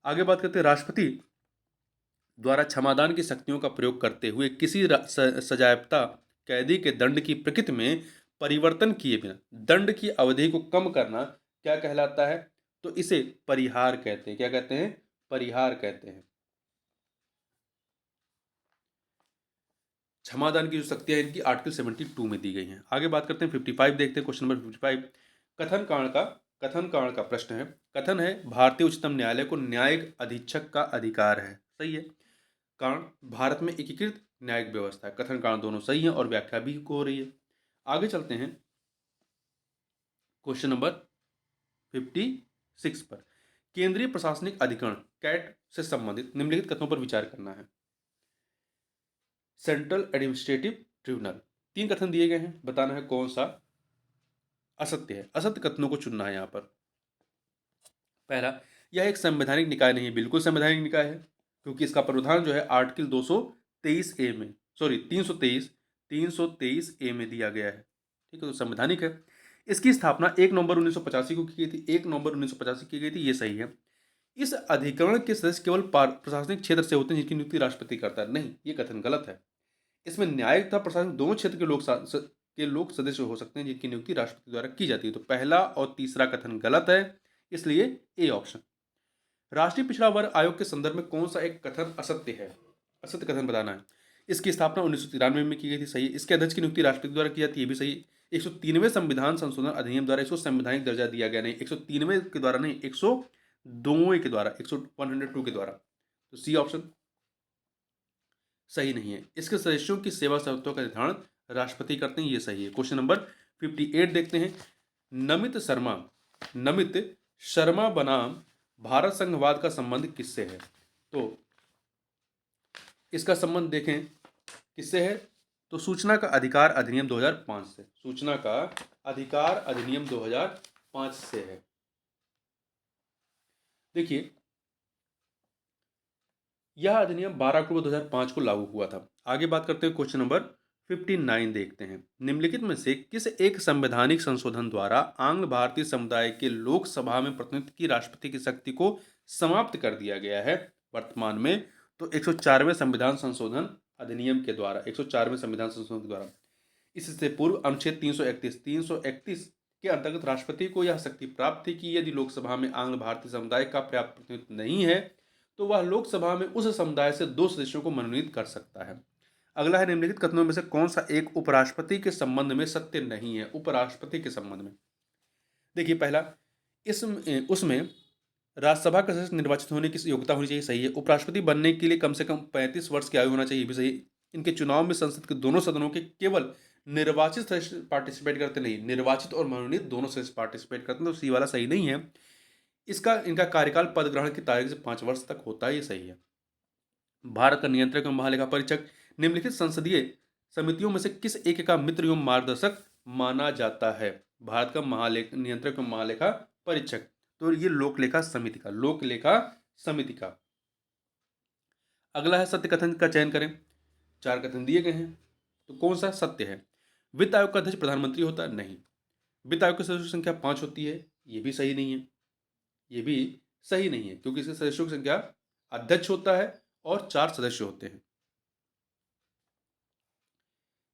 Speaker 1: आगे बात करते हैं, राष्ट्रपति द्वारा क्षमादान की शक्तियों का प्रयोग करते हुए किसी सजायाफ्ता कैदी के दंड की प्रकृति में परिवर्तन किए बिना दंड की अवधि को कम करना क्या कहलाता है? तो इसे परिहार कहते हैं। क्या कहते हैं? परिहार कहते हैं। क्षमादान की जो शक्तियां इनकी आर्टिकल 72 में दी गई हैं। आगे बात करते हैं 55 देखते हैं। क्वेश्चन नंबर 55 कथन कांड का प्रश्न है। कथन है भारतीय उच्चतम न्यायालय को न्यायिक अधीक्षक का अधिकार है, सही है। कारण भारत में एकीकृत न्यायिक व्यवस्था है। कथन कारण दोनों सही हैं और व्याख्या भी हो रही है। आगे चलते हैं क्वेश्चन नंबर 56 पर। केंद्रीय प्रशासनिक अधिकरण कैट से संबंधित निम्नलिखित कथनों पर विचार करना है। सेंट्रल एडमिनिस्ट्रेटिव ट्रिब्यूनल, तीन कथन दिए गए हैं, बताना है कौन सा असत्य है। असत्य कथनों को चुनना है यहाँ पर। पहला, यह एक संवैधानिक निकाय नहीं है। बिल्कुल संवैधानिक निकाय है, क्योंकि इसका प्रावधान जो है आर्टिकल 223A में 323A में दिया गया है, ठीक है, तो संवैधानिक है। इसकी स्थापना 1 नवंबर 1985 को की गई थी। 1 नवंबर 1985 की गई थी, ये सही है। इस अधिकरण के सदस्य केवल प्रशासनिक क्षेत्र से होते हैं जिनकी नियुक्ति राष्ट्रपति करता है, नहीं, ये कथन गलत है। इसमें न्यायिक तथा प्रशासनिक दोनों क्षेत्र के लोग सदस्य हो सकते हैं जिनकी नियुक्ति राष्ट्रपति द्वारा की जाती है। तो पहला और तीसरा कथन गलत है, इसलिए ए ऑप्शन। राष्ट्रीय पिछड़ा वर्ग आयोग के संदर्भ में कौन सा एक कथन असत्य है? असत्य कथन बताना है। इसकी स्थापना 1993 में की गई थी, सही है। इसके अध्यक्ष की नियुक्ति राष्ट्रपति द्वारा की जाती है, ये भी सही है। 103वें संविधान संशोधन अधिनियम द्वारा इसको संवैधानिक दर्जा दिया गया, नहीं 103वें के द्वारा नहीं, 102 के द्वारा, 102 के द्वारा। तो सी ऑप्शन सही नहीं है। इसके सदस्यों की सेवा शर्तों का निर्धारण राष्ट्रपति करते हैं, ये सही है। क्वेश्चन नंबर 58 देखते हैं। नमित शर्मा नमित शर्मा बनाम भारत संघवाद का संबंध किससे है? तो इसका संबंध देखें किससे है, तो सूचना का अधिकार अधिनियम 2005 से, सूचना का अधिकार अधिनियम 2005 से है। देखिए, यह अधिनियम 12 अक्टूबर 2005 को लागू हुआ था। आगे बात करते हैं, क्वेश्चन नंबर 59 देखते हैं। निम्नलिखित में से किस एक संवैधानिक संशोधन द्वारा आंग्ल भारतीय समुदाय के लोकसभा में प्रतिनिधित्व की राष्ट्रपति की शक्ति को समाप्त कर दिया गया है वर्तमान में? तो 104वें संविधान संशोधन अधिनियम के द्वारा, 104वें संविधान संशोधन के द्वारा। इससे पूर्व अनुच्छेद 331 के अंतर्गत राष्ट्रपति को यह शक्ति प्राप्त थी कि यदि लोकसभा में आंग्ल भारतीय समुदाय का पर्याप्त प्रतिनिधित्व नहीं है तो वह लोकसभा में उस समुदाय से 2 सदस्यों को मनोनीत कर सकता है। अगला है, निम्नलिखित कथनों में से कौन सा एक उपराष्ट्रपति के संबंध में सत्य नहीं है? उपराष्ट्रपति के संबंध में देखिए, पहला, उसमें राज्यसभा का सदस्य निर्वाचित होने की योग्यता होनी चाहिए, सही है। उपराष्ट्रपति बनने के लिए कम से कम 35 वर्ष की आयु होना चाहिए, भी सही। इनके चुनाव में संसद के दोनों सदनों के केवल निर्वाचित सदस्य पार्टिसिपेट करते नहीं, निर्वाचित और मनोनीत दोनों सदस्य पार्टिसिपेट करते हैं, तो सी वाला सही नहीं है। इनका कार्यकाल पद ग्रहण की तारीख से 5 वर्ष तक होता है, ये सही है। भारत का नियंत्रक एवं महालेखा परीक्षक निम्नलिखित संसदीय समितियों में से किस एक का मित्र एवं मार्गदर्शक माना जाता है? भारत का नियंत्रक एवं महालेखा परीक्षक, तो ये लोकलेखा समिति का। अगला है, सत्य कथन का चयन करें। 4 कथन दिए गए हैं, तो कौन सा सत्य है? वित्त आयोग का अध्यक्ष प्रधानमंत्री होता है, नहीं। वित्त आयोग की सदस्यों की संख्या 5 होती है, ये भी सही नहीं है। ये भी सही नहीं है, क्योंकि इसके सदस्यों की संख्या, अध्यक्ष होता है और 4 सदस्य होते हैं।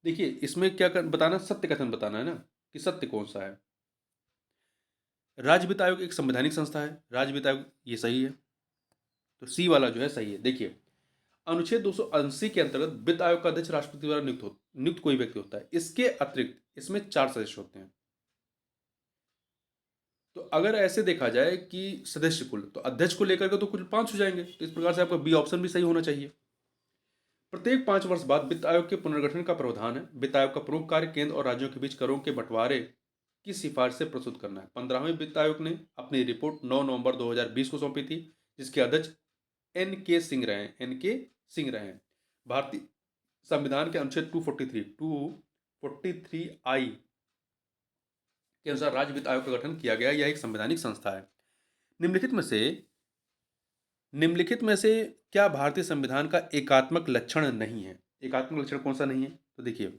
Speaker 1: देखिए, इसमें क्या बताना, सत्य कथन बताना है ना, कि सत्य कौन सा है। राज्य वित्त आयोग एक संवैधानिक संस्था है, राज्य वित्त आयोग, ये सही है, तो सी वाला जो है सही है। देखिए, अनुच्छेद 280 के अंतर्गत वित्त आयोग का अध्यक्ष राष्ट्रपति द्वारा नियुक्त कोई व्यक्ति होता है। इसके अतिरिक्त इसमें 4 सदस्य होते हैं। तो अगर ऐसे देखा जाए कि सदस्य कुल, तो अध्यक्ष को लेकर के तो कुल 5 हो जाएंगे, तो इस प्रकार से आपका बी ऑप्शन भी सही होना चाहिए। प्रत्येक 5 वर्ष बाद वित्त आयोग के पुनर्गठन का प्रावधान है। वित्त आयोग का प्रमुख कार्य केंद्र और राज्यों के बीच करों के बंटवारे की सिफारिशें प्रस्तुत करना है। 15वें वित्त आयोग ने अपनी रिपोर्ट 9 नवंबर 2020 को सौंपी थी, जिसके अध्यक्ष एन के सिंह रहे हैं। भारतीय संविधान के अनुच्छेद 243 के अनुसार राज्य वित्त आयोग का गठन किया गया। यह एक संवैधानिक संस्था है। निम्नलिखित में से क्या भारतीय संविधान का एकात्मक लक्षण नहीं है? एकात्मक लक्षण कौन सा नहीं है? तो देखिए,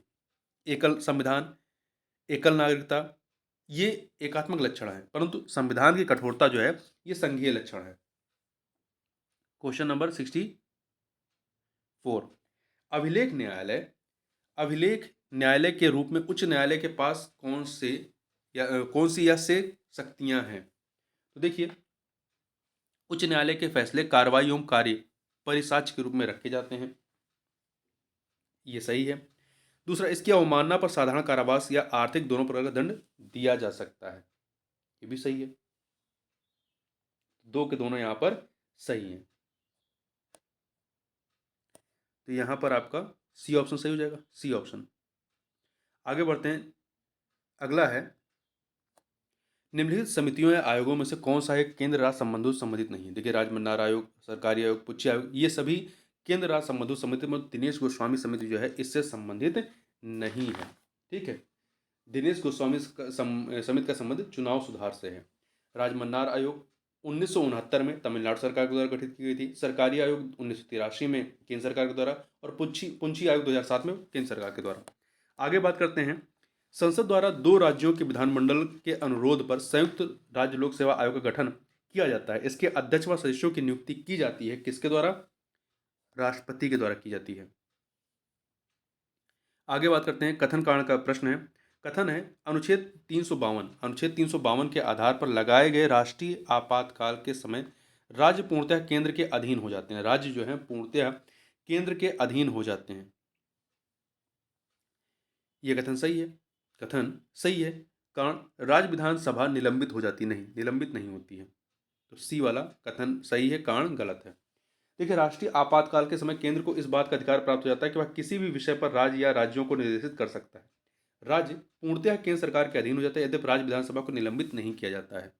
Speaker 1: एकल संविधान, एकल नागरिकता, ये एकात्मक लक्षण है, परंतु संविधान की कठोरता जो है ये संघीय लक्षण है। क्वेश्चन नंबर 64, अभिलेख न्यायालय के रूप में उच्च न्यायालय के पास कौन सी या से शक्तियां हैं? तो देखिए, उच्च न्यायालय के फैसले कार्रवाई एवं कार्य परिसाक्ष्य के रूप में रखे जाते हैं, ये सही है। दूसरा, इसकी अवमानना पर साधारण कारावास या आर्थिक दोनों प्रकार का दंड दिया जा सकता है, ये भी सही है। 2 के दोनों यहां पर सही हैं, तो यहां पर आपका सी ऑप्शन सही हो जाएगा, सी ऑप्शन। आगे बढ़ते हैं, अगला है, निम्नलिखित समितियों या आयोगों में से कौन सा एक केंद्र राज्य संबंधों से संबंधित नहीं है? देखिए, राजमन्नार आयोग, सरकारी आयोग, पुच्ची आयोग, ये सभी केंद्र राज्य संबंधों समिति में दिनेश गोस्वामी समिति जो है इससे संबंधित नहीं है। ठीक है, दिनेश गोस्वामी समिति का संबंध चुनाव सुधार से है। राजमन्नार आयोग 1969 में तमिलनाडु सरकार के द्वारा गठित की गई थी। सरकारी आयोग 1983 में केंद्र सरकार के द्वारा, और पुंछी आयोग 2007 में केंद्र सरकार के द्वारा। आगे बात करते हैं, संसद द्वारा 2 राज्यों के विधानमंडल के अनुरोध पर संयुक्त राज्य लोक सेवा आयोग का गठन किया जाता है। इसके अध्यक्ष व सदस्यों की नियुक्ति की जाती है किसके द्वारा? राष्ट्रपति के द्वारा की जाती है। आगे बात करते हैं, कथन कारण का प्रश्न है। कथन है, अनुच्छेद 352 के आधार पर लगाए गए राष्ट्रीय आपातकाल के समय राज्य पूर्णतः केंद्र के अधीन हो जाते हैं। राज्य जो है पूर्णतः केंद्र के अधीन हो जाते हैं, यह कथन सही है। कारण राज्य विधानसभा निलंबित नहीं होती है, तो सी वाला कथन सही है, कारण गलत है। देखिए, राष्ट्रीय आपातकाल के समय केंद्र को इस बात का अधिकार प्राप्त हो जाता है कि वह किसी भी विषय पर राज्य या राज्यों को निर्देशित कर सकता है। राज्य पूर्णतः केंद्र सरकार के अधीन हो जाता है, यद्यपि राज्य विधानसभा को निलंबित नहीं किया जाता है।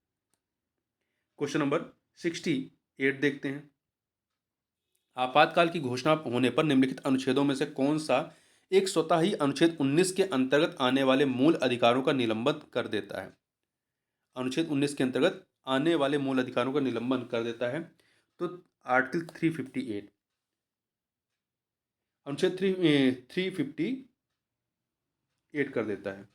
Speaker 1: क्वेश्चन नंबर 68 देखते हैं। आपातकाल की घोषणा होने पर निम्नलिखित अनुच्छेदों में से कौन सा एक स्वतः ही अनुच्छेद 19 के अंतर्गत आने वाले मूल अधिकारों का निलंबन कर देता है? अनुच्छेद 19 के अंतर्गत आने वाले मूल अधिकारों का निलंबन कर देता है। तो आर्टिकल 358, अनुच्छेद 358 कर देता है।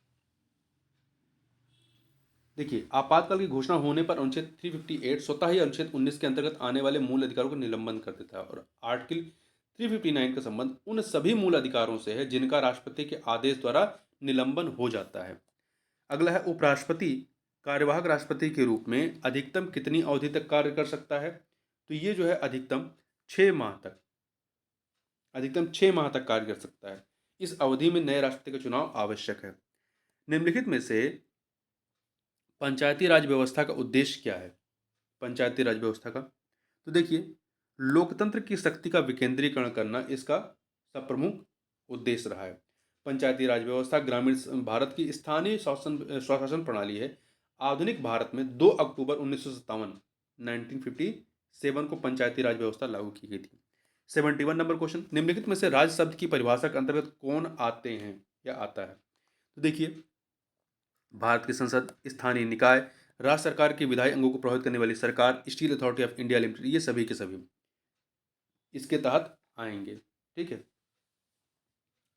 Speaker 1: देखिए, आपातकाल की घोषणा होने पर अनुच्छेद 358 स्वतः ही अनुच्छेद 19 के अंतर्गत आने वाले मूल अधिकारों को निलंबन कर देता है, और आर्टिकल 359 का संबंध उन सभी मूल अधिकारों से है जिनका राष्ट्रपति के आदेश द्वारा निलंबन हो जाता है। अगला है, उपराष्ट्रपति कार्यवाहक राष्ट्रपति के रूप में अधिकतम कितनी अवधि तक कार्य कर सकता है? तो ये जो है अधिकतम 6 माह तक, कार्य कर सकता है। इस अवधि में नए राष्ट्रपति का चुनाव आवश्यक है। निम्नलिखित में से पंचायती राज व्यवस्था का उद्देश्य क्या है? पंचायती राज व्यवस्था का, तो देखिए, लोकतंत्र की शक्ति का विकेंद्रीकरण करना इसका सब प्रमुख उद्देश्य रहा है। पंचायती राज व्यवस्था ग्रामीण भारत की स्थानीय स्वशासन प्रणाली है। आधुनिक भारत में 2 अक्टूबर 1957 को पंचायती राज व्यवस्था लागू की गई थी। 71 नंबर क्वेश्चन, निम्नलिखित में से राज्य शब्द की परिभाषा के अंतर्गत कौन आते हैं या आता है? तो देखिए, भारत की संसद, स्थानीय निकाय, राज्य सरकार के विधायी अंगों को प्रभावित करने वाली सरकार, steel authority of India limited, ये सभी के सभी इसके तहत आएंगे। ठीक है,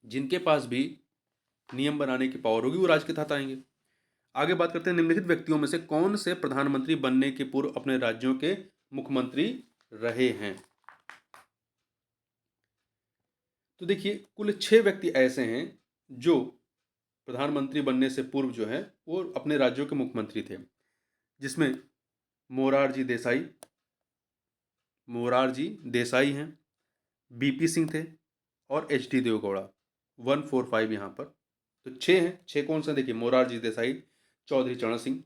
Speaker 1: जिनके पास भी नियम बनाने की पावर होगी वो राज्य के तहत आएंगे। आगे बात करते हैं, निम्नलिखित व्यक्तियों में से कौन से प्रधानमंत्री बनने के पूर्व अपने राज्यों के मुख्यमंत्री रहे हैं? तो देखिए, कुल 6 व्यक्ति ऐसे हैं जो प्रधानमंत्री बनने से पूर्व जो है वो अपने राज्यों के मुख्यमंत्री थे, जिसमें मोरारजी देसाई हैं, बीपी सिंह थे, और एच डी देवगौड़ा। 145 यहाँ पर, तो 6 हैं। 6 कौन से? देखिए, Morarji Desai, Chaudhary Charan Singh,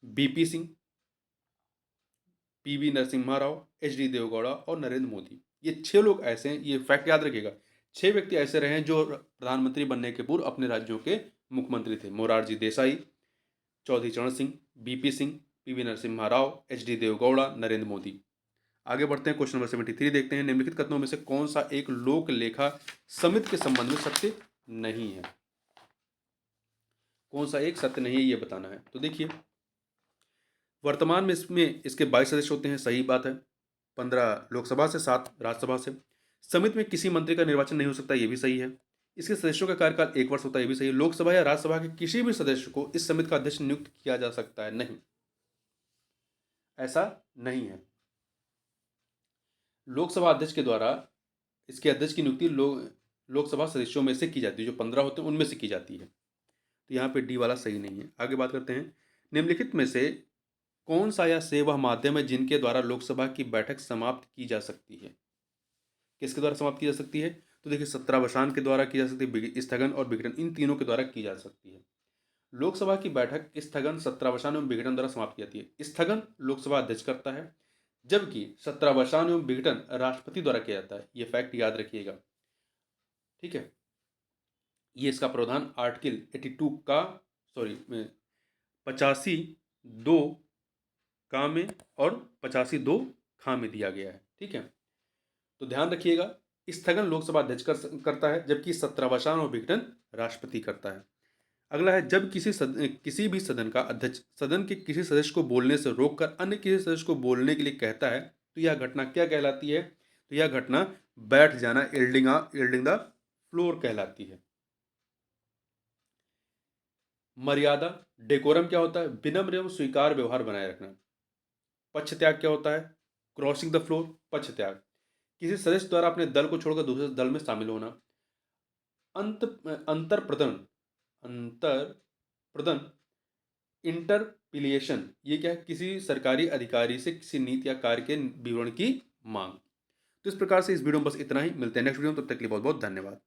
Speaker 1: BP Singh, PV Narasimha Rao, H D Devegowda और नरेंद्र मोदी। ये 6 लोग ऐसे हैं, ये फैक्ट याद रखिएगा। 6 व्यक्ति ऐसे रहे हैं जो प्रधानमंत्री बनने के पूर्व अपने राज्यों के मुख्यमंत्री थे। Morarji Desai, Chaudhary Charan Singh, BP Singh, PV Narasimha Rao, H D Devegowda, Narendra Modi. आगे बढ़ते हैं, क्वेश्चन नंबर 73 देखते हैं। निम्नलिखित कथनों में से कौन सा एक लोक लेखा समिति के संबंध में सत्य नहीं है? कौन सा एक सत्य नहीं है, ये बताना है। तो देखिए, वर्तमान में इसके 22 सदस्य होते हैं, सही बात है। 15 लोकसभा से, 7 राज्यसभा से। समिति में किसी मंत्री का निर्वाचन नहीं हो सकता, ये भी सही है। इसके सदस्यों का कार्यकाल 1 वर्ष होता है, ये भी सही है। लोकसभा या राज्यसभा के किसी भी सदस्य को इस समिति का अध्यक्ष नियुक्त किया जा सकता है? नहीं, ऐसा नहीं है। लोकसभा अध्यक्ष के द्वारा इसके अध्यक्ष की नियुक्ति लोकसभा सदस्यों में से की जाती है, जो 15 होते हैं उनमें से की जाती है। तो यहाँ पे डी वाला सही नहीं है। आगे बात करते हैं, निम्नलिखित में से कौन सा या से वह माध्यम है जिनके द्वारा लोकसभा की बैठक समाप्त की जा सकती है? किसके द्वारा समाप्त की जा सकती है? तो देखिए, सत्रावसान के द्वारा की जा सकती है, स्थगन और विघटन, इन तीनों के द्वारा की जा सकती है। लोकसभा की बैठक स्थगन, सत्रावसान एवं विघटन द्वारा समाप्त की जाती है। स्थगन लोकसभा अध्यक्ष करता है, जबकि सत्रावसान एवं विघटन राष्ट्रपति द्वारा किया जाता है। ये फैक्ट याद रखिएगा। ठीक है, ये इसका प्रावधान आर्टिकल 85(2) का में और 85(2) खा में दिया गया है। ठीक है, तो ध्यान रखिएगा, स्थगन लोकसभा अध्यक्ष करता है, जबकि सत्रावसान और विघटन राष्ट्रपति करता है। अगला है, जब किसी भी सदन का अध्यक्ष सदन के किसी सदस्य को बोलने से रोककर अन्य किसी सदस्य को बोलने के लिए कहता है, तो यह घटना क्या कहलाती है? तो यह घटना बैठ जाना, यील्डिंग द फ्लोर कहलाती है। मर्यादा, डेकोरम क्या होता है? विनम्र एवं स्वीकार व्यवहार बनाए रखना। पक्ष त्याग क्या होता है? क्रॉसिंग द फ्लोर, पक्ष त्याग। किसी सदस्य द्वारा अपने दल को छोड़कर दूसरे दल में शामिल होना। अंतर प्रदन, इंटरपिलिएशन, ये क्या है? किसी सरकारी अधिकारी से किसी नीति या कार्य के विवरण की मांग। तो इस प्रकार से इस वीडियो में बस इतना ही। मिलते हैं नेक्स्ट वीडियो में, तब तक के लिए बहुत बहुत धन्यवाद।